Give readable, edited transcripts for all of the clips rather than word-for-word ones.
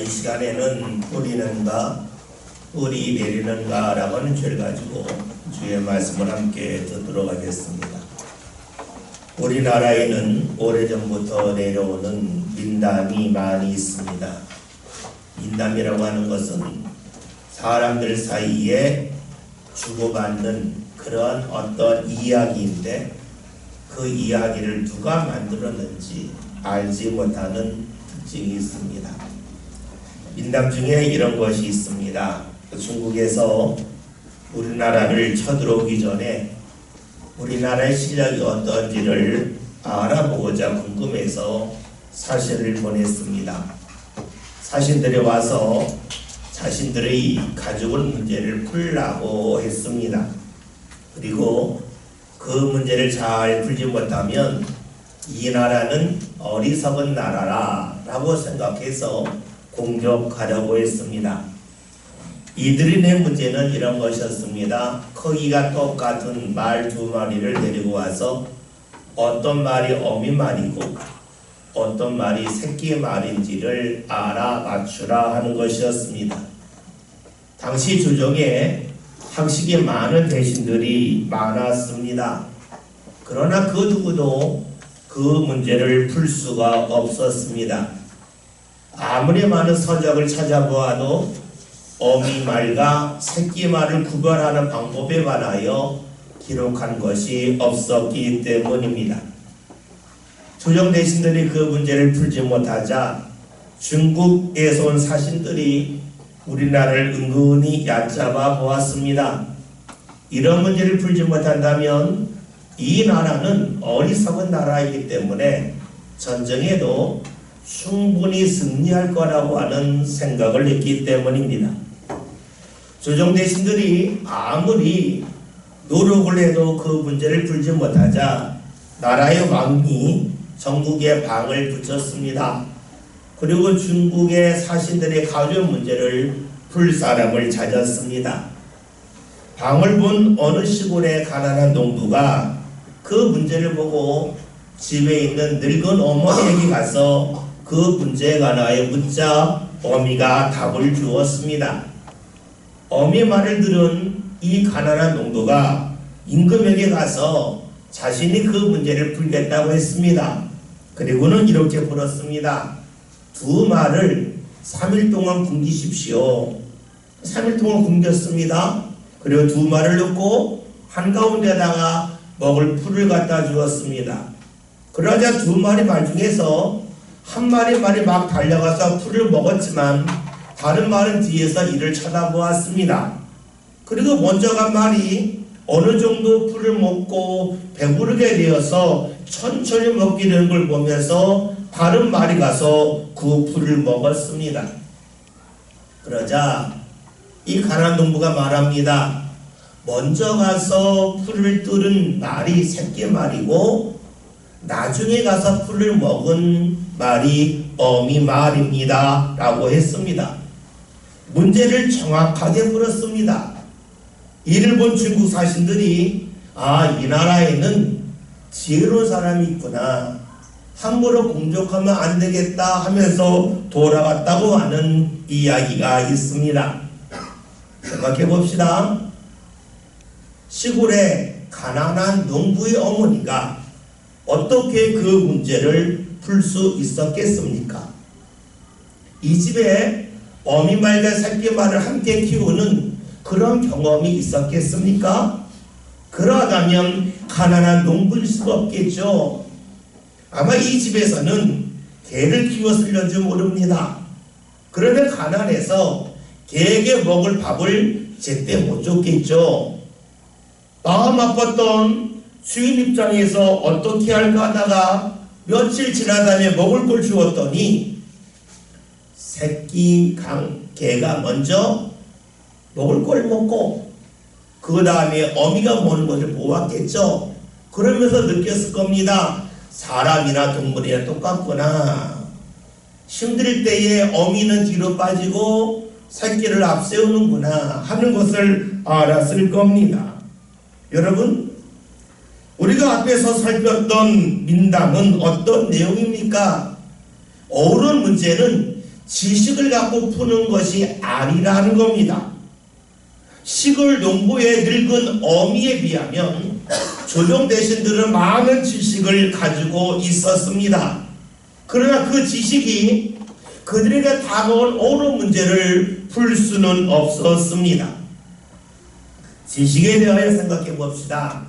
이 시간에는 뿌리는가 뿌리 내리는가 라고 하는 주제를 가지고 주의 말씀을 함께 듣도록 하겠습니다. 우리나라에는 오래전부터 내려오는 민담이 많이 있습니다. 민담이라고 하는 것은 사람들 사이에 주고받는 그런 어떤 이야기인데 그 이야기를 누가 만들었는지 알지 못하는 특징이 있습니다. 민담 중에 이런 것이 있습니다. 중국에서 우리나라를 쳐들어오기 전에 우리나라의 실력이 어떤지를 알아보고자 궁금해서 사신을 보냈습니다. 사신들이 와서 자신들의 가족 문제를 풀라고 했습니다. 그리고 그 문제를 잘 풀지 못하면 이 나라는 어리석은 나라라고 생각해서 공격하려고 했습니다. 이들이 낸 문제는 이런 것이었습니다. 크기가 똑같은 말 두 마리를 데리고 와서 어떤 말이 어미 말이고 어떤 말이 새끼 말인지를 알아맞추라 하는 것이었습니다. 당시 조정에 학식이 많은 대신들이 많았습니다. 그러나 그 누구도 그 문제를 풀 수가 없었습니다. 아무리 많은 서적을 찾아보아도 어미 말과 새끼 말을 구별하는 방법에 관하여 기록한 것이 없었기 때문입니다. 조정 대신들이 그 문제를 풀지 못하자 중국에서 온 사신들이 우리나라를 은근히 얕잡아 보았습니다. 이런 문제를 풀지 못한다면 이 나라는 어리석은 나라이기 때문에 전쟁에도 충분히 승리할 거라고 하는 생각을 했기 때문입니다. 조정 대신들이 아무리 노력을 해도 그 문제를 풀지 못하자 나라의 왕이 전국에 방을 붙였습니다. 그리고 중국의 사신들의 가족 문제를 풀 사람을 찾았습니다. 방을 본 어느 시골의 가난한 농부가 그 문제를 보고 집에 있는 늙은 어머니에게 가서 그 문제에 관하여 묻자 어미가 답을 주었습니다. 어미 말을 들은 이 가난한 농부가 임금에게 가서 자신이 그 문제를 풀겠다고 했습니다. 그리고는 이렇게 물었습니다. 두 말을 3일 동안 굶기십시오. 3일 동안 굶겼습니다. 그리고 두 말을 넣고 한가운데다가 먹을 풀을 갖다 주었습니다. 그러자 두 마리 말 중에서 한 마리 말이 막 달려가서 풀을 먹었지만 다른 말은 뒤에서 이를 쳐다보았습니다. 그리고 먼저 간 말이 어느 정도 풀을 먹고 배부르게 되어서 천천히 먹게 되는 걸 보면서 다른 말이 가서 그 풀을 먹었습니다. 그러자 이 가난한 농부가 말합니다. 먼저 가서 풀을 뚫은 말이 새끼 말이고 나중에 가서 풀을 먹은 말이 어미 말입니다 라고 했습니다. 문제를 정확하게 물었습니다. 이를 본 중국 사신들이 이 나라에는 지혜로운 사람이 있구나, 함부로 공격하면 안 되겠다 하면서 돌아갔다고 하는 이야기가 있습니다. 생각해 봅시다. 시골의 가난한 농부의 어머니가 어떻게 그 문제를 풀 수 있었겠습니까? 이 집에 어미말과 새끼말을 함께 키우는 그런 경험이 있었겠습니까? 그러하다면 가난한 농부일 수가 없겠죠. 아마 이 집에서는 개를 키웠을런지 모릅니다. 그런데 가난해서 개에게 먹을 밥을 제때 못 줬겠죠. 마음 아팠던 주인 입장에서 어떻게 할까 하다가 며칠 지나다며 먹을 걸 주었더니 새끼 개가 먼저 먹을 걸 먹고 그 다음에 어미가 먹는 것을 보았겠죠. 그러면서 느꼈을 겁니다. 사람이나 동물이나 똑같구나. 힘들 때에 어미는 뒤로 빠지고 새끼를 앞세우는구나 하는 것을 알았을 겁니다. 여러분, 우리가 앞에서 살폈던 민담은 어떤 내용입니까? 어우른 문제는 지식을 갖고 푸는 것이 아니라는 겁니다. 시골 농부의 늙은 어미에 비하면 조정 대신들은 많은 지식을 가지고 있었습니다. 그러나 그 지식이 그들에게 다가온 어느 문제를 풀 수는 없었습니다. 지식에 대하여 생각해 봅시다.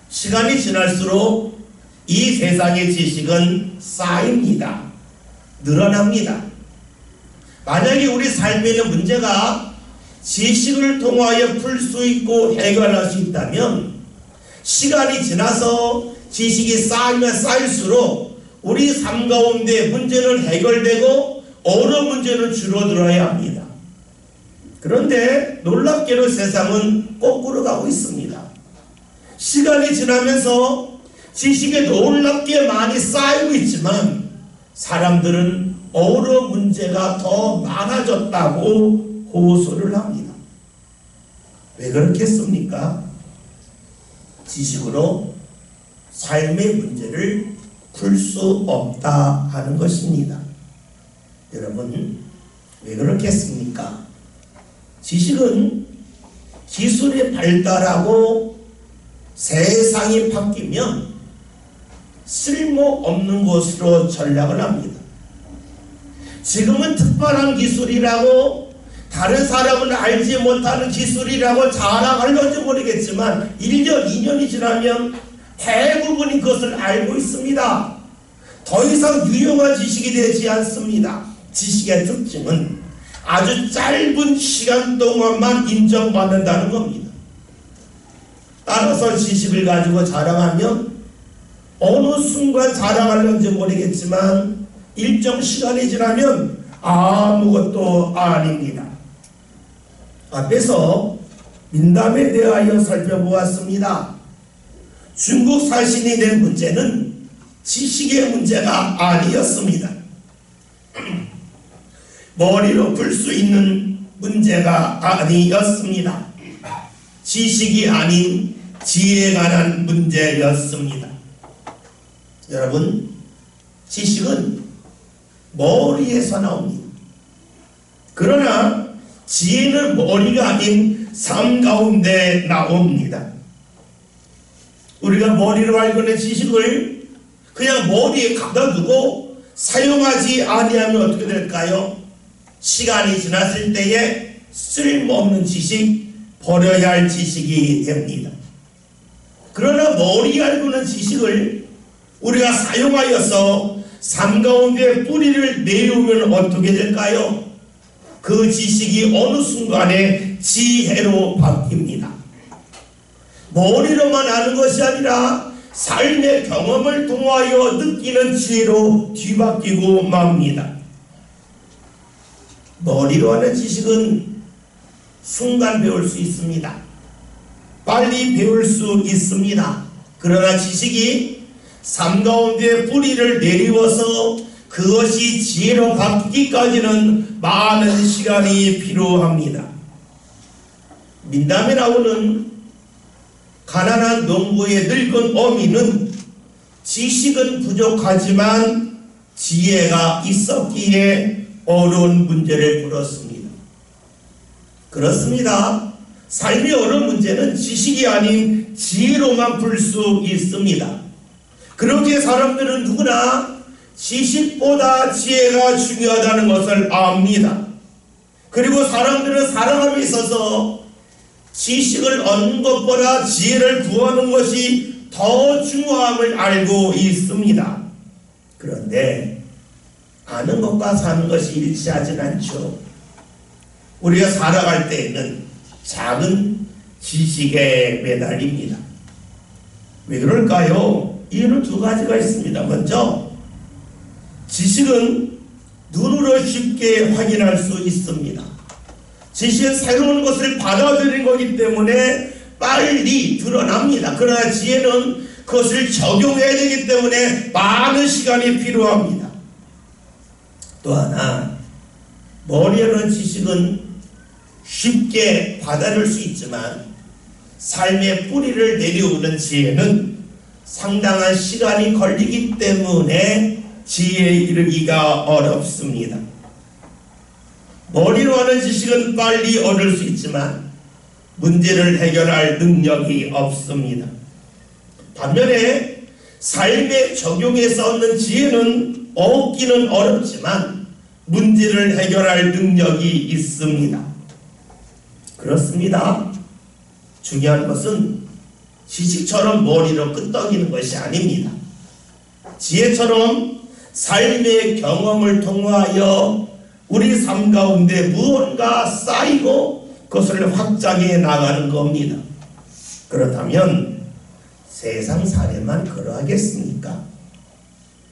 시간이 지날수록 이 세상의 지식은 쌓입니다. 늘어납니다. 만약에 우리 삶에 있는 문제가 지식을 통하여 풀 수 있고 해결할 수 있다면 시간이 지나서 지식이 쌓이면 쌓일수록 우리 삶 가운데 문제는 해결되고 어느 문제는 줄어들어야 합니다. 그런데 놀랍게도 세상은 거꾸로 가고 있습니다. 시간이 지나면서 지식이 놀랍게 많이 쌓이고 있지만 사람들은 어느 문제가 더 많아졌다고 호소를 합니다. 왜 그렇겠습니까? 지식으로 삶의 문제를 풀 수 없다 하는 것입니다. 여러분, 왜 그렇겠습니까? 지식은 기술이 발달하고 세상이 바뀌면 쓸모없는 것으로 전락을 합니다. 지금은 특별한 기술이라고 다른 사람은 알지 못하는 기술이라고 자랑하려는지 모르겠지만 1년, 2년이 지나면 대부분이 그것을 알고 있습니다. 더 이상 유용한 지식이 되지 않습니다. 지식의 특징은 아주 짧은 시간 동안만 인정받는다는 겁니다. 따라서 지식을 가지고 자랑하면 어느 순간 자랑하려는지 모르겠지만 일정 시간이 지나면 아무것도 아닙니다. 앞에서 민담에 대하여 살펴보았습니다. 중국 사신이 된 문제는 지식의 문제가 아니었습니다. 머리로 풀 수 있는 문제가 아니었습니다. 지식이 아닌 지혜에 관한 문제였습니다. 여러분, 지식은 머리에서 나옵니다. 그러나 지혜는 머리가 아닌 삶 가운데 나옵니다. 우리가 머리로 알고 있는 지식을 그냥 머리에 가둬두고 사용하지 아니하면 어떻게 될까요? 시간이 지났을 때에 쓸모없는 지식, 버려야 할 지식이 됩니다. 그러나 머리에 알고 있는 지식을 우리가 사용하여서 삶 가운데 뿌리를 내려오면 어떻게 될까요? 그 지식이 어느 순간에 지혜로 바뀝니다. 머리로만 아는 것이 아니라 삶의 경험을 통하여 느끼는 지혜로 뒤바뀌고 맙니다. 머리로 하는 지식은 순간 배울 수 있습니다. 빨리 배울 수 있습니다. 그러나 지식이 삶 가운데 뿌리를 내리워서 그것이 지혜로 바뀌기까지는 많은 시간이 필요합니다. 민담에 나오는 가난한 농부의 늙은 어미는 지식은 부족하지만 지혜가 있었기에 어려운 문제를 풀었습니다. 그렇습니다. 삶의 어려운 문제는 지식이 아닌 지혜로만 풀 수 있습니다. 그렇게 사람들은 누구나 지식보다 지혜가 중요하다는 것을 압니다. 그리고 사람들은 살아감에 있어서 지식을 얻는 것보다 지혜를 구하는 것이 더 중요함을 알고 있습니다. 그런데 아는 것과 사는 것이 일치하진 않죠. 우리가 살아갈 때에는 작은 지식에 매달립니다. 왜 그럴까요? 이유는 두 가지가 있습니다. 먼저 지식은 눈으로 쉽게 확인할 수 있습니다. 지식은 새로운 것을 받아들이는 거기 때문에 빨리 드러납니다. 그러나 지혜는 그것을 적용해야 되기 때문에 많은 시간이 필요합니다. 또 하나, 머리로는 지식은 쉽게 받아들일 수 있지만 삶의 뿌리를 내려오는 지혜는 상당한 시간이 걸리기 때문에 지혜에 이르기가 어렵습니다. 머리로 하는 지식은 빨리 얻을 수 있지만 문제를 해결할 능력이 없습니다. 반면에 삶에 적용해서 얻는 지혜는 얻기는 어렵지만 문제를 해결할 능력이 있습니다. 그렇습니다. 중요한 것은 지식처럼 머리로 끄떡이는 것이 아닙니다. 지혜처럼 삶의 경험을 통하여 우리 삶 가운데 무언가 쌓이고 그것을 확장해 나가는 겁니다. 그렇다면 세상 사례만 그러하겠습니까?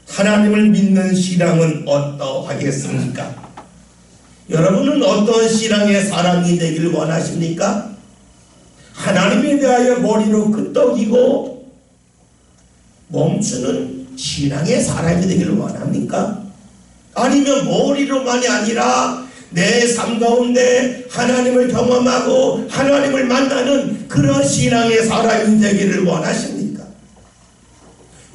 하나님을 믿는 신앙은 어떠하겠습니까? 여러분은 어떤 신앙의 사람이 되길 원하십니까? 하나님에 대하여 머리로 끄떡이고 멈추는 신앙의 사람이 되기를 원합니까? 아니면 머리로만이 아니라 내 삶 가운데 하나님을 경험하고 하나님을 만나는 그런 신앙의 사람이 되기를 원하십니까?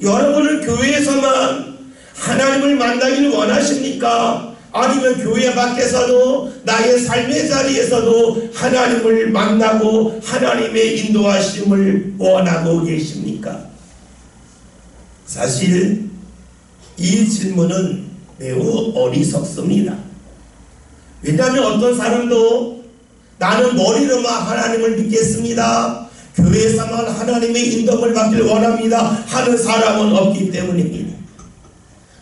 여러분은 교회에서만 하나님을 만나기를 원하십니까? 아니면 교회 밖에서도 나의 삶의 자리에서도 하나님을 만나고 하나님의 인도하심을 원하고 계십니까? 사실 이 질문은 매우 어리석습니다. 왜냐하면 어떤 사람도 나는 머리로만 하나님을 믿겠습니다, 교회에서만 하나님의 인도를 받기를 원합니다 하는 사람은 없기 때문입니다.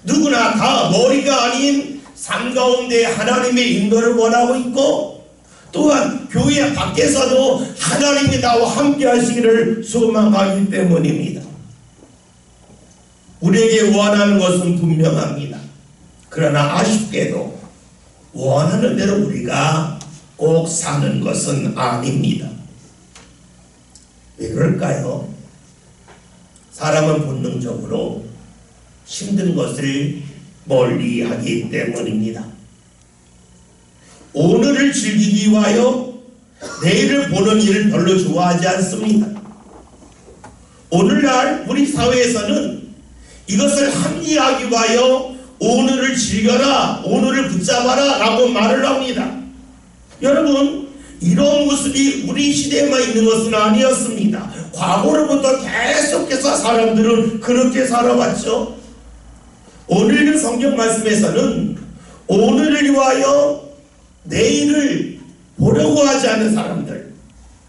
누구나 다 머리가 아닌 삶 가운데 하나님의 인도를 원하고 있고 또한 교회 밖에서도 하나님이 나와 함께 하시기를 소망하기 때문입니다. 우리에게 원하는 것은 분명합니다. 그러나 아쉽게도 원하는 대로 우리가 꼭 사는 것은 아닙니다. 왜 그럴까요? 사람은 본능적으로 힘든 것을 멀리하기 때문입니다. 오늘을 즐기기 위하여 내일을 보는 일을 별로 좋아하지 않습니다. 오늘날 우리 사회에서는 이것을 합리화하기 위하여 오늘을 즐겨라, 오늘을 붙잡아라 라고 말을 합니다. 여러분, 이런 모습이 우리 시대에만 있는 것은 아니었습니다. 과거로부터 계속해서 사람들은 그렇게 살아왔죠. 오늘 성경 말씀에서는 오늘을 위하여 내일을 보려고 하지 않는 사람들,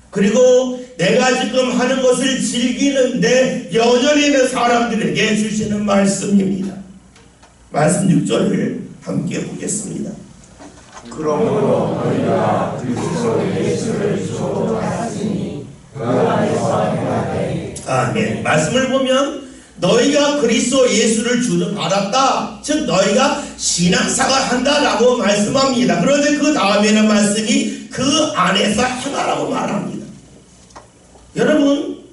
그리고 내가 지금 하는 것을 즐기는데 연연해 있는 사람들에게 주시는 말씀입니다. 말씀 6절을 함께 보겠습니다. 그러므로 너희가 그리스도 예수를 주로 하시니 그 안에서 행하되. 아멘. 말씀을 보면 너희가 그리스도 예수를 주로 알았다, 즉 너희가 신앙생활 한다라고 말씀합니다. 그런데 그 다음에는 말씀이 그 안에서 행하라고 말합니다. 여러분,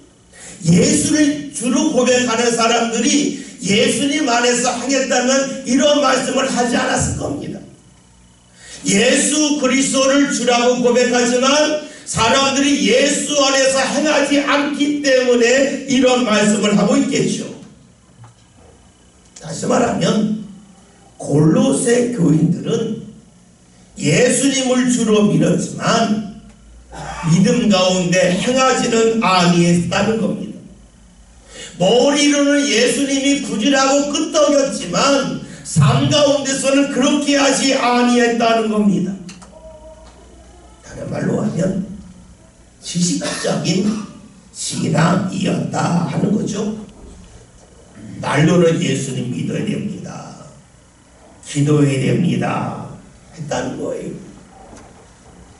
예수를 주로 고백하는 사람들이 예수님 안에서 행했다면 이런 말씀을 하지 않았을 겁니다. 예수 그리스도를 주라고 고백하지만 사람들이 예수 안에서 행하지 않기 때문에 이런 말씀을 하고 있겠죠. 다시 말하면 골로새 교인들은 예수님을 주로 믿었지만 믿음 가운데 행하지는 아니했다는 겁니다. 머리로는 예수님이 구주라고 끄떡였지만 삶 가운데서는 그렇게 하지 아니했다는 겁니다. 다른 말로 하면 지식적인 신앙이었다 하는 거죠. 말로는 예수님 믿어야 됩니다, 기도해야 됩니다 했다는 거예요.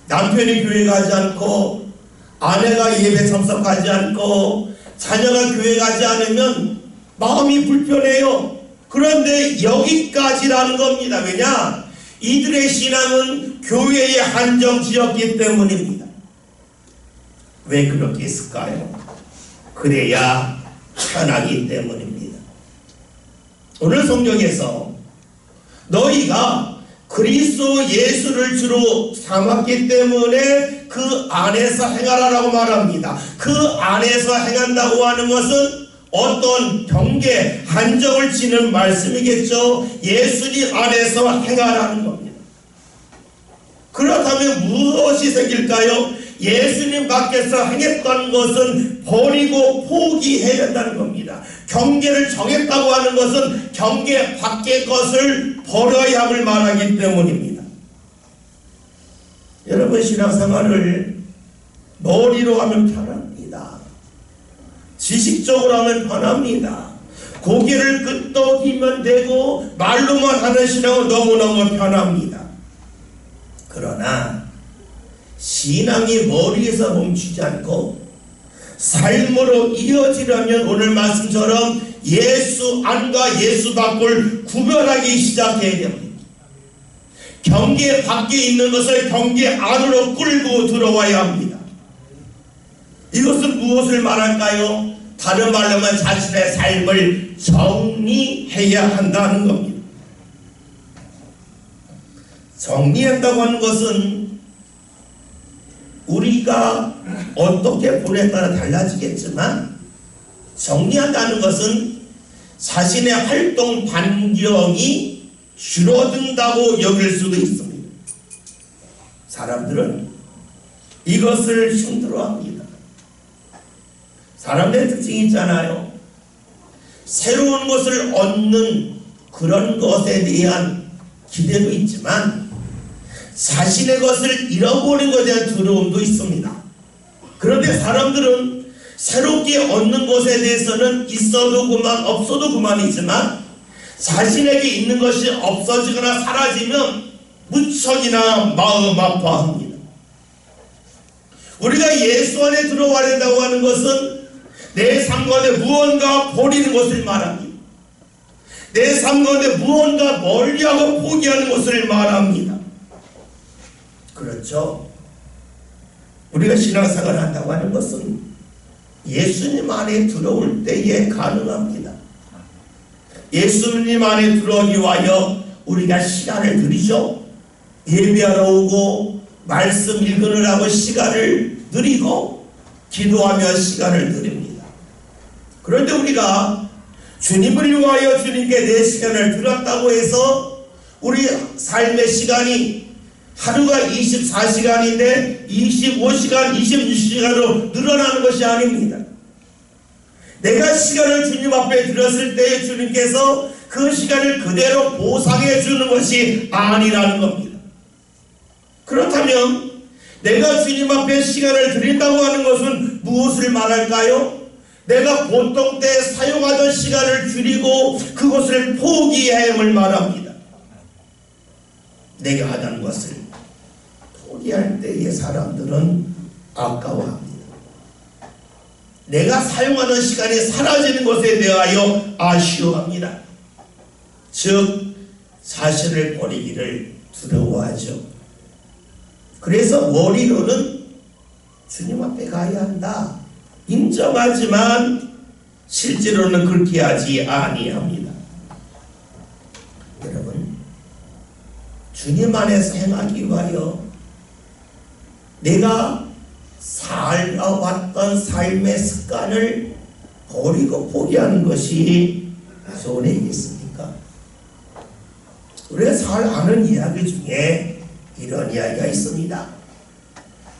남편이 교회 가지 않고 아내가 예배 참석하지 않고 자녀가 교회 가지 않으면 마음이 불편해요. 그런데 여기까지라는 겁니다. 왜냐? 이들의 신앙은 교회에 한정지었기 때문입니다. 왜 그렇게 했을까요? 그래야 편하기 때문입니다. 오늘 성경에서 너희가 그리스도 예수를 주로 삼았기 때문에 그 안에서 행하라라고 말합니다. 그 안에서 행한다고 하는 것은 어떤 경계, 한정을 지는 말씀이겠죠. 예수님 안에서 행하라는 겁니다. 그렇다면 무엇이 생길까요? 예수님 밖에서 행했던 것은 버리고 포기해야 한다는 겁니다. 경계를 정했다고 하는 것은 경계 밖의 것을 버려야 함을 말하기 때문입니다. 여러분, 신앙생활을 머리로 하면 편합니다. 지식적으로 하면 편합니다. 고개를 끄덕이면 되고 말로만 하는 신앙은 너무너무 편합니다. 그러나 신앙이 머리에서 멈추지 않고 삶으로 이어지려면 오늘 말씀처럼 예수 안과 예수 밖을 구별하기 시작해야 됩니다. 경계 밖에 있는 것을 경계 안으로 끌고 들어와야 합니다. 이것은 무엇을 말할까요? 다른 말로 하면 자신의 삶을 정리해야 한다는 겁니다. 정리한다고 하는 것은 우리가 어떻게 보냐에 따라 달라지겠지만, 정리한다는 것은 자신의 활동 반경이 줄어든다고 여길 수도 있습니다. 사람들은 이것을 힘들어합니다. 사람들의 특징이 있잖아요. 새로운 것을 얻는 그런 것에 대한 기대도 있지만 자신의 것을 잃어버린 것에 대한 두려움도 있습니다. 그런데 사람들은 새롭게 얻는 것에 대해서는 있어도 그만 없어도 그만이지만 자신에게 있는 것이 없어지거나 사라지면 무척이나 마음 아파합니다. 우리가 예수 안에 들어와야 된다고 하는 것은 내 삶 가운데 무언가 버리는 것을 말합니다. 내 삶 가운데 무언가 멀리하고 포기하는 것을 말합니다. 그렇죠? 우리가 신앙생활을 한다고 하는 것은 예수님 안에 들어올 때에 가능합니다. 예수님 안에 들어오기 위하여 우리가 시간을 들이죠. 예배하러 오고 말씀 읽으느라고 시간을 들이고 기도하며 시간을 드립니다. 그런데 우리가 주님을 위하여 주님께 내 시간을 들었다고 해서 우리 삶의 시간이 하루가 24시간인데 25시간, 26시간으로 늘어나는 것이 아닙니다. 내가 시간을 주님 앞에 들었을 때 주님께서 그 시간을 그대로 보상해 주는 것이 아니라는 겁니다. 그렇다면 내가 주님 앞에 시간을 드린다고 하는 것은 무엇을 말할까요? 내가 보통 때 사용하던 시간을 줄이고 그것을 포기해야 함을 말합니다. 내가 하는 것을 포기할 때의 사람들은 아까워합니다. 내가 사용하는 시간이 사라지는 것에 대하여 아쉬워합니다. 즉 자신을 버리기를 두려워하죠. 그래서 머리로는 주님 앞에 가야 한다 인정하지만 실제로는 그렇게 하지 아니합니다. 여러분, 주님 안에서 행하기 위하여 내가 살아왔던 삶의 습관을 버리고 포기하는 것이 손해이겠습니까? 우리가 잘 아는 이야기 중에 이런 이야기가 있습니다.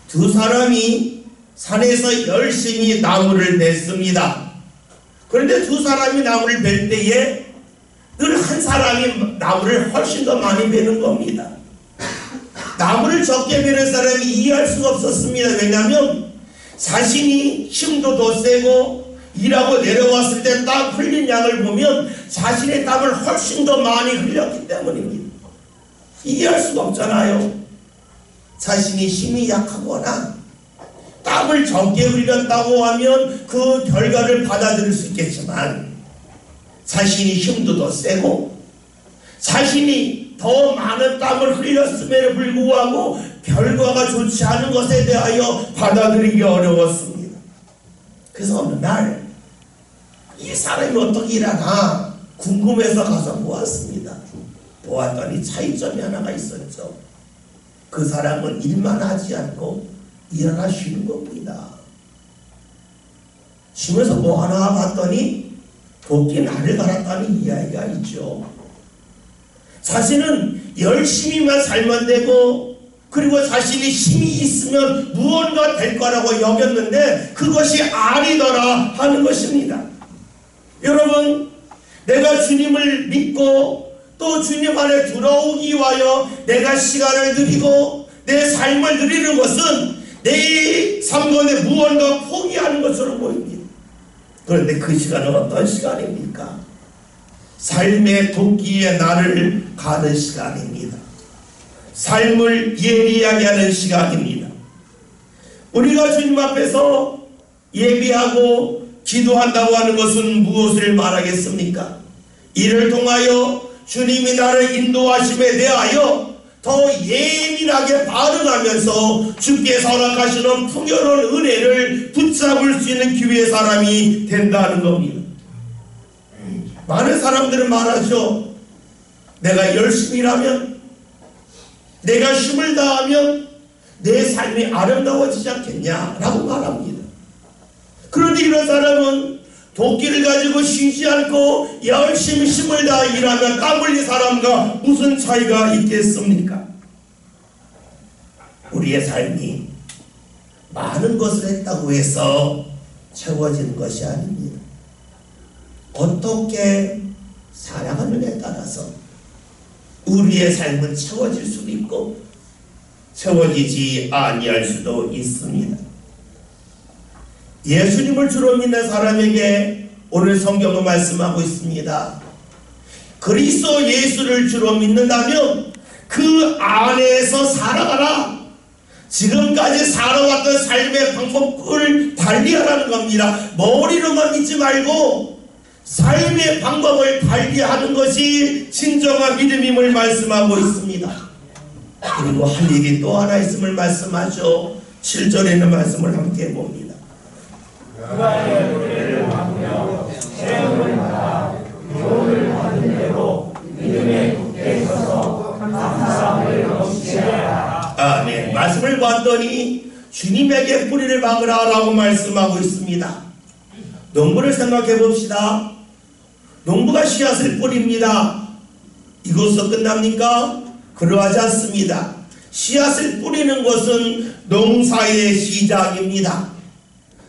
두 사람이 산에서 열심히 나무를 뱄습니다. 그런데 두 사람이 나무를 벨 때에 늘 한 사람이 나무를 훨씬 더 많이 베는 겁니다. 나무를 적게 베는 사람이 이해할 수가 없었습니다. 왜냐하면 자신이 힘도 더 세고 일하고 내려왔을 때 땀 흘린 양을 보면 자신의 땀을 훨씬 더 많이 흘렸기 때문입니다. 이해할 수가 없잖아요. 자신이 힘이 약하거나 땀을 적게 흘렸다고 하면 그 결과를 받아들일 수 있겠지만 자신이 힘도 더 세고 자신이 더 많은 땀을 흘렸음에도 불구하고 결과가 좋지 않은 것에 대하여 받아들이기 어려웠습니다. 그래서 어느 날 이 사람이 어떻게 일하나 궁금해서 가서 보았습니다. 보았더니 차이점이 하나가 있었죠. 그 사람은 일만 하지 않고 일하나 쉬는 겁니다. 쉬면서 뭐 하나 봤더니 도끼에 날을 갈았다는 이야기가 있죠. 자신은 열심히만 살면 되고 그리고 자신이 힘이 있으면 무언가 될 거라고 여겼는데 그것이 아니더라 하는 것입니다. 여러분, 내가 주님을 믿고 또 주님 안에 들어오기 위하여 내가 시간을 드리고 내 삶을 드리는 것은 내 삶 가운데 무언가 포기하는 것처럼 보입니다. 그런데 그 시간은 어떤 시간입니까? 삶의 도끼에 나를 가는 시간입니다. 삶을 예리하게 하는 시간입니다. 우리가 주님 앞에서 예비하고 기도한다고 하는 것은 무엇을 말하겠습니까? 이를 통하여 주님이 나를 인도하심에 대하여 더 예민하게 반응하면서 주께 허락하시는 풍요로운 은혜를 붙잡을 수 있는 기회의 사람이 된다는 겁니다. 많은 사람들은 말하죠. 내가 열심히 일하면, 내가 힘을 다하면 내 삶이 아름다워지지 않겠냐 라고 말합니다. 그런데 이런 사람은 도끼를 가지고 쉬지 않고 열심히 힘을 다해 일하면 땀 흘린 사람과 무슨 차이가 있겠습니까? 우리의 삶이 많은 것을 했다고 해서 채워지는 것이 아닙니다. 어떻게 살아가느냐에 따라서 우리의 삶은 채워질 수도 있고 채워지지 아니할 수도 있습니다. 예수님을 주로 믿는 사람에게 오늘 성경은 말씀하고 있습니다. 그리스도 예수를 주로 믿는다면 그 안에서 살아가라. 지금까지 살아왔던 삶의 방법을 달리하라는 겁니다. 머리로만 믿지 말고 삶의 방법을 달리하는 것이 진정한 믿음임을 말씀하고 있습니다. 그리고 할 일이 또 하나 있음을 말씀하죠. 7절에 있는 말씀을 함께 봅니다. 그날의 노래를 하며 체험을 받아 교훈을 받은 대로 믿음에 굳게 서서 감사함을 넘치게 하라. 아멘. 말씀을 봤더니 주님에게 뿌리를 박으라 라고 말씀하고 있습니다. 농부를 생각해 봅시다. 농부가 씨앗을 뿌립니다. 이것으로 끝납니까? 그러하지 않습니다. 씨앗을 뿌리는 것은 농사의 시작입니다.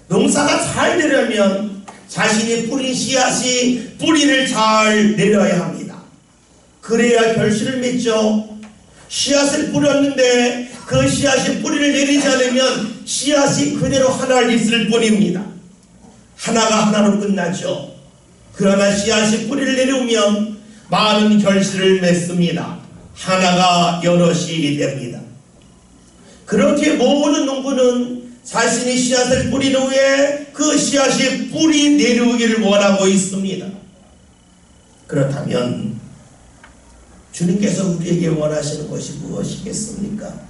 농사가 잘 되려면 자신이 뿌린 씨앗이 뿌리를 잘 내려야 합니다. 그래야 결실을 맺죠. 씨앗을 뿌렸는데 그 씨앗이 뿌리를 내리지 않으면 씨앗이 그대로 하나를 있을 뿐입니다. 하나가 하나로 끝나죠. 그러나 씨앗이 뿌리를 내려오면 많은 결실을 맺습니다. 하나가 여럿이 됩니다. 그렇게 모든 농부는 자신이 씨앗을 뿌린 후에 그 씨앗이 뿌리 내려오기를 원하고 있습니다. 그렇다면 주님께서 우리에게 원하시는 것이 무엇이겠습니까?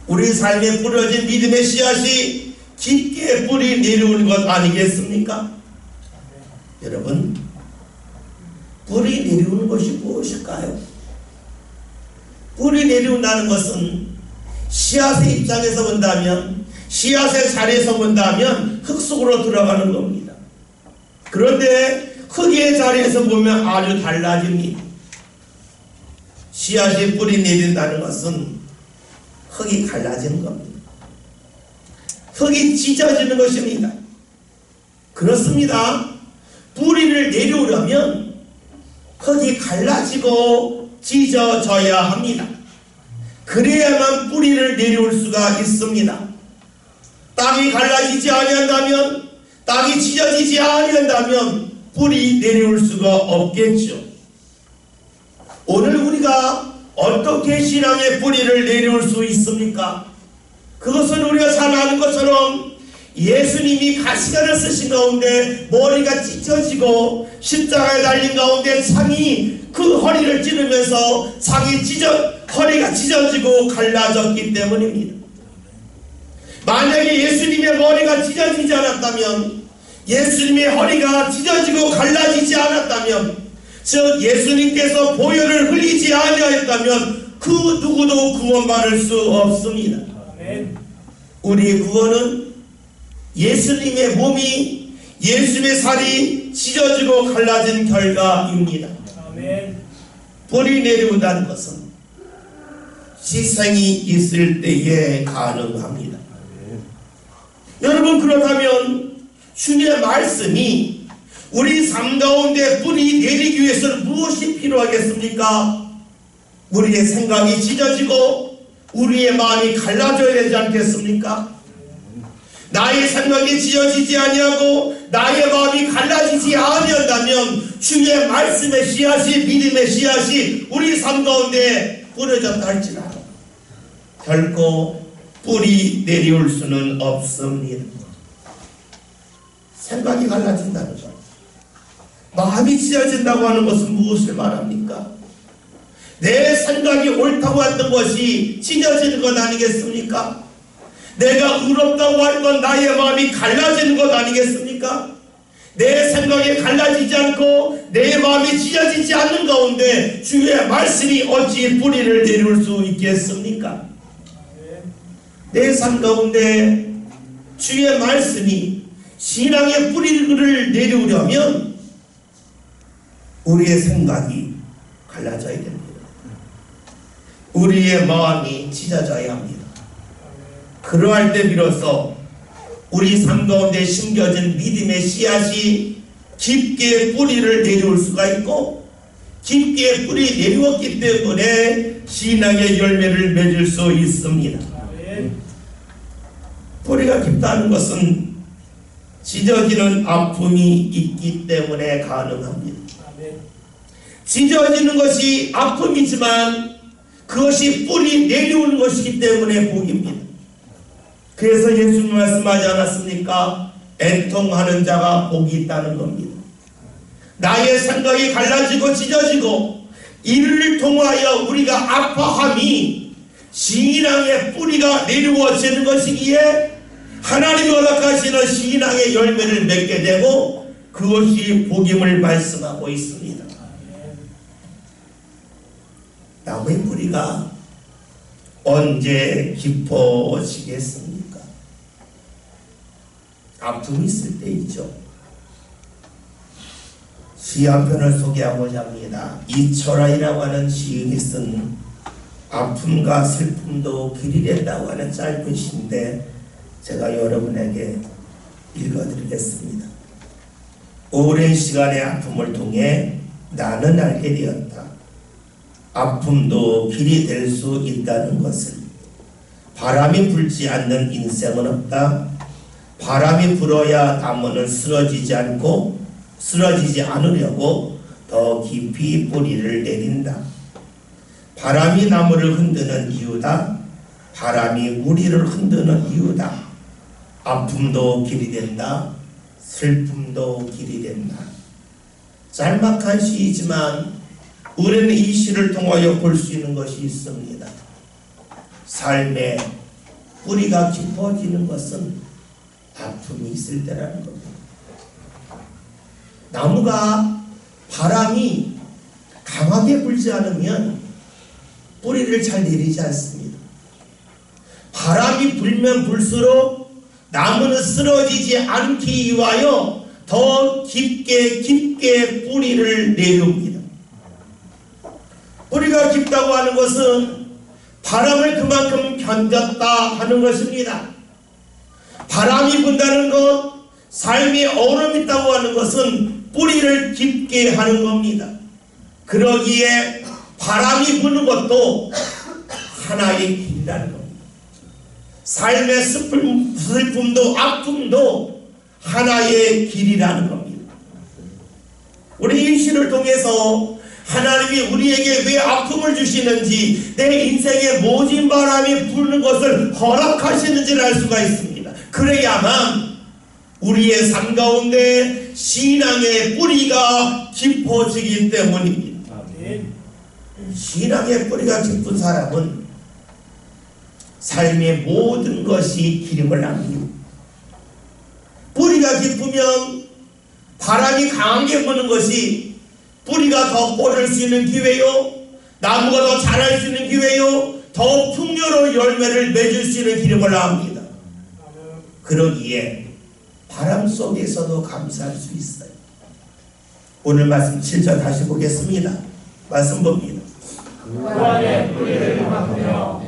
우리 삶에 뿌려진 믿음의 씨앗이 깊게 뿌리 내려오는 것 아니겠습니까? 여러분, 뿌리 내려오는 것이 무엇일까요? 뿌리 내려온다는 것은 씨앗의 입장에서 본다면, 씨앗의 자리에서 본다면 흙 속으로 들어가는 겁니다. 그런데 흙의 자리에서 보면 아주 달라집니다. 씨앗이 뿌리 내린다는 것은 흙이 갈라지는 겁니다. 흙이 찢어지는 것입니다. 그렇습니다. 뿌리를 내려오려면 흙이 갈라지고 찢어져야 합니다. 그래야만 뿌리를 내려올 수가 있습니다. 땅이 갈라지지 아니한다면, 땅이 찢어지지 아니한다면 뿌리 내려올 수가 없겠죠. 오늘 우리가 어떻게 신앙의 뿌리를 내려올 수 있습니까? 그것은 우리가 잘 아는 것처럼 예수님이 가시관을 쓰신 가운데 머리가 찢어지고 십자가에 달린 가운데 창이 그 허리를 찌르면서 허리가 찢어지고 갈라졌기 때문입니다. 만약에 예수님의 머리가 찢어지지 않았다면, 예수님의 허리가 찢어지고 갈라지지 않았다면, 즉 예수님께서 보혈을 흘리지 아니하였다면 그 누구도 구원받을 수 없습니다. 우리의 구원은 예수님의 몸이, 예수님의 살이 찢어지고 갈라진 결과입니다. 뿌리 내려온다는 것은 지생이 있을 때에 가능합니다. 여러분, 그렇다면 주님의 말씀이 우리 삶 가운데 뿌리 내리기 위해서는 무엇이 필요하겠습니까? 우리의 생각이 찢어지고 우리의 마음이 갈라져야 되지 않겠습니까? 나의 생각이 찢어지지 아니하고 나의 마음이 갈라지지 아니한다면 주의 말씀의 씨앗이, 믿음의 씨앗이 우리 삶 가운데 뿌려졌다 할지라도 결코 뿌리 내려올 수는 없습니다. 생각이 갈라진다는 것, 마음이 찢어진다고 하는 것은 무엇을 말합니까? 내 생각이 옳다고 했던 것이 찢어지는 것 아니겠습니까? 내가 의롭다고 했던 나의 마음이 갈라지는 것 아니겠습니까? 내 생각이 갈라지지 않고 내 마음이 찢어지지 않는 가운데 주의 말씀이 어찌 뿌리를 내릴 수 있겠습니까? 내 삶 가운데 주의 말씀이 신앙의 뿌리를 내려오려면 우리의 생각이 갈라져야 됩니다. 우리의 마음이 찢어져야 합니다. 그러할 때 비로소 우리 삶 가운데 심겨진 믿음의 씨앗이 깊게 뿌리를 내려올 수가 있고, 깊게 뿌리 내려왔기 때문에 신앙의 열매를 맺을 수 있습니다. 뿌리가 깊다는 것은 찢어지는 아픔이 있기 때문에 가능합니다. 찢어지는 것이 아픔이지만 그것이 뿌리 내려오는 것이기 때문에 복입니다. 그래서 예수님 말씀하지 않았습니까? 애통하는 자가 복이 있다는 겁니다. 나의 생각이 갈라지고 찢어지고 이를 통하여 우리가 아파함이 신앙의 뿌리가 내려워지는 것이기에 하나님이 허락하시는 신앙의 열매를 맺게 되고 그것이 복임을 말씀하고 있습니다. 나무의 뿌리가 언제 깊어지겠습니까? 아픔이 있을 때 있죠. 시 한 편을 소개하고자 합니다. 이철아이라고 하는 시인이 쓴 아픔과 슬픔도 길이 된다고 하는 짧은 시인데 제가 여러분에게 읽어드리겠습니다. 오랜 시간의 아픔을 통해 나는 알게 되었다. 아픔도 길이 될 수 있다는 것을. 바람이 불지 않는 인생은 없다. 바람이 불어야 나무는 쓰러지지 않으려고 더 깊이 뿌리를 내린다. 바람이 나무를 흔드는 이유다. 바람이 우리를 흔드는 이유다. 아픔도 길이 된다. 슬픔도 길이 된다. 짤막한 시이지만 우리는 이 시를 통하여 볼 수 있는 것이 있습니다. 삶의 뿌리가 깊어지는 것은 아픔이 있을 때라는 겁니다. 나무가 바람이 강하게 불지 않으면 뿌리를 잘 내리지 않습니다. 바람이 불면 불수록 나무는 쓰러지지 않기 위하여 더 깊게 뿌리를 내려옵니다. 뿌리가 깊다고 하는 것은 바람을 그만큼 견뎠다 하는 것입니다. 바람이 분다는 것, 삶에 얼음이 있다고 하는 것은 뿌리를 깊게 하는 겁니다. 그러기에 바람이 부는 것도 하나의 길이라는 겁니다. 삶의 슬픔도 아픔도 하나의 길이라는 겁니다. 우리 이 시를 통해서 하나님이 우리에게 왜 아픔을 주시는지, 내 인생에 모진 바람이 부는 것을 허락하시는지를 알 수가 있습니다. 그래야만 우리의 삶 가운데 신앙의 뿌리가 깊어지기 때문입니다. 신앙의 뿌리가 깊은 사람은 삶의 모든 것이 기름을 남깁니다. 뿌리가 깊으면 바람이 강하게 부는 것이 뿌리가 더 뻗을 수 있는 기회요, 나무가 더 자랄 수 있는 기회요, 더 풍요로운 열매를 맺을 수 있는 기름을 나옵니다. 그러기에 바람 속에서도 감사할 수 있어요. 오늘 말씀 7절 다시 보겠습니다. 말씀 봅니다. 그 안에 뿌리를 박으며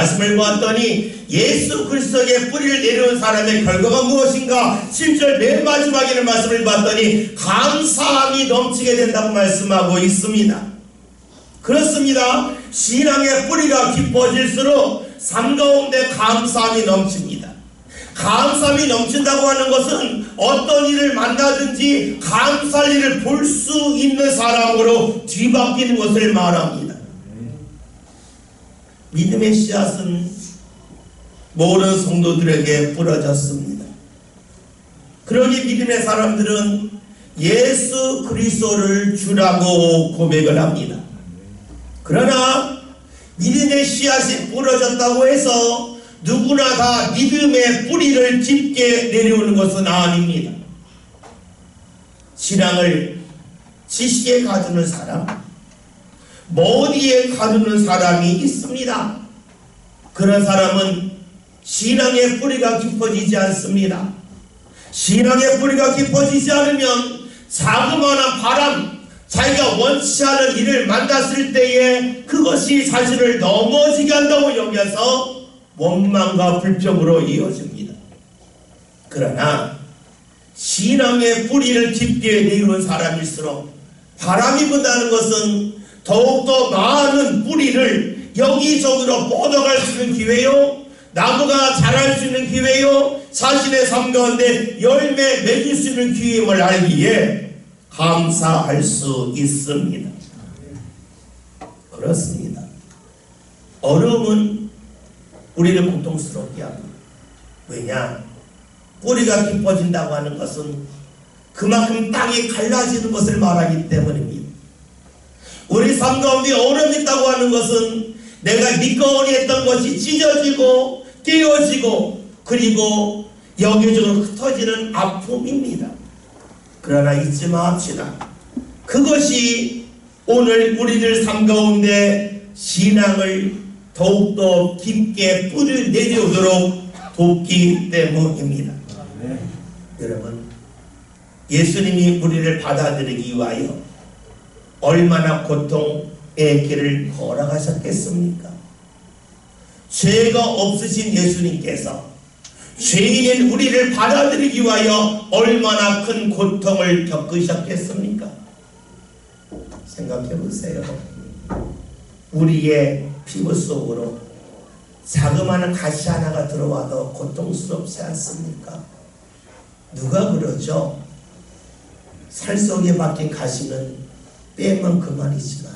말씀을 보았더니 예수 그리스도의 뿌리를 내려온 사람의 결과가 무엇인가? 7절 맨 마지막에는 말씀을 봤더니 감사함이 넘치게 된다고 말씀하고 있습니다. 그렇습니다. 신앙의 뿌리가 깊어질수록 삶 가운데 감사함이 넘칩니다. 감사함이 넘친다고 하는 것은 어떤 일을 만나든지 감사할 일을 볼 수 있는 사람으로 뒤바뀌는 것을 말합니다. 믿음의 씨앗은 모든 성도들에게 뿌려졌습니다. 그러기 믿음의 사람들은 예수 그리스도를 주라고 고백을 합니다. 그러나 믿음의 씨앗이 뿌려졌다고 해서 누구나 다 믿음의 뿌리를 깊게 내려오는 것은 아닙니다. 신앙을 지식에 가두는 사람, 머리에 가두는 사람이 있습니다. 그런 사람은 신앙의 뿌리가 깊어지지 않습니다. 신앙의 뿌리가 깊어지지 않으면 자그마한 바람, 자기가 원치 않은 일을 만났을 때에 그것이 자신을 넘어지게 한다고 여겨서 원망과 불평으로 이어집니다. 그러나 신앙의 뿌리를 깊게 내려온 사람일수록 바람이 분다는 것은 더욱더 많은 뿌리를 여기저기로 뻗어갈 수 있는 기회요, 나무가 자랄 수 있는 기회요, 자신의 삶 가운데 열매 맺을 수 있는 기회임을 알기에 감사할 수 있습니다. 그렇습니다. 어려움은 우리를 고통스럽게 합니다. 왜냐? 뿌리가 깊어진다고 하는 것은 그만큼 땅이 갈라지는 것을 말하기 때문입니다. 우리 삶 가운데 어려움이 있다고 하는 것은 내가 믿거니 했던 것이 찢어지고 깨어지고 그리고 여기저기로 흩어지는 아픔입니다. 그러나 잊지 맙시다. 그것이 오늘 우리들 삶 가운데 신앙을 더욱더 깊게 뿌리 내려오도록 돕기 때문입니다. 여러분, 예수님이 우리를 받아들이기 위하여 얼마나 고통의 길을 걸어가셨겠습니까? 죄가 없으신 예수님께서 죄인인 우리를 받아들이기 위하여 얼마나 큰 고통을 겪으셨겠습니까? 생각해 보세요. 우리의 피부 속으로 자그마한 가시 하나가 들어와도 고통스럽지 않습니까? 누가 그러죠? 살 속에 박힌 가시는 빼면 그만이지만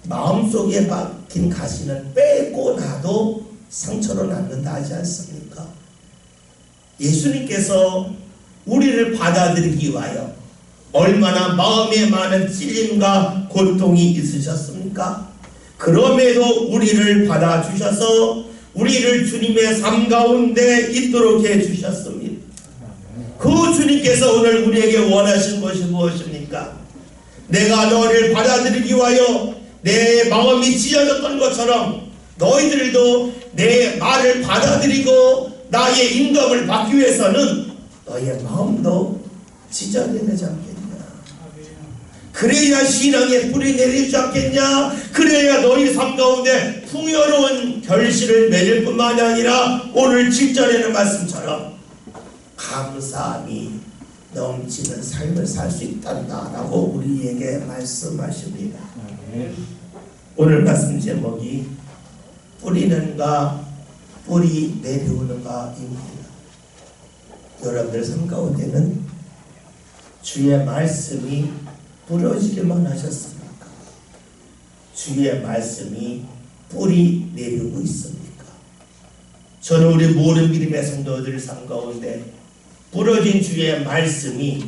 마음속에 박힌 가시는 빼고 나도 상처로 남는다 하지 않습니까? 예수님께서 우리를 받아들이기 위하여 얼마나 마음에 많은 찔림과 고통이 있으셨습니까? 그럼에도 우리를 받아주셔서 우리를 주님의 삶 가운데 있도록 해주셨습니다. 그 주님께서 오늘 우리에게 원하신 것이 무엇입니까? 내가 너를 받아들이기 위하여 내 마음이 찢어졌던 것처럼 너희들도 내 말을 받아들이고 나의 인도함을 받기 위해서는 너의 마음도 찢어져야 되지 않겠냐? 그래야 신앙의 뿌리 내리지 않겠냐? 그래야 너희 삶 가운데 풍요로운 결실을 맺을 뿐만 아니라 오늘 7절에는 말씀처럼 감사함이 넘치는 삶을 살 수 있단다라고 우리에게 말씀하십니다. 오늘 말씀 제목이 뿌리는가 뿌리 내려오는가입니다. 여러분들 삶 가운데는 주의 말씀이 뿌려지기만 하셨습니까? 주의 말씀이 뿌리 내리고 있습니까? 저는 우리 모든 믿음의 성도들 삶 가운데 뿌려진 주의 말씀이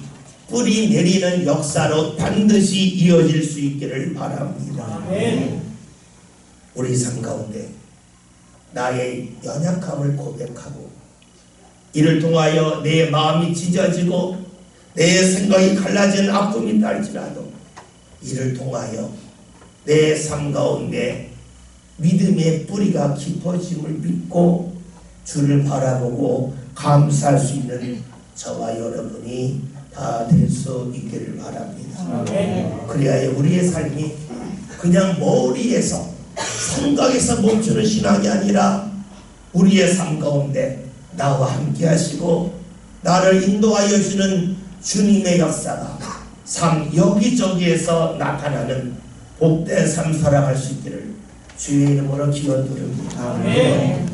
뿌리 내리는 역사로 반드시 이어질 수 있기를 바랍니다. 우리 삶 가운데 나의 연약함을 고백하고 이를 통하여 내 마음이 찢어지고 내 생각이 갈라진 아픔이 날지라도 이를 통하여 내 삶 가운데 믿음의 뿌리가 깊어짐을 믿고 주를 바라보고 감사할 수 있는 저와 여러분이 다 될 수 있기를 바랍니다. 그래야 우리의 삶이 그냥 머리에서 생각에서 멈추는 신앙이 아니라 우리의 삶 가운데 나와 함께 하시고 나를 인도하여 주시는 주님의 역사가 삶 여기저기에서 나타나는 복된 삶 살아갈 수 있기를 주의 이름으로 기원 드립니다. 아멘.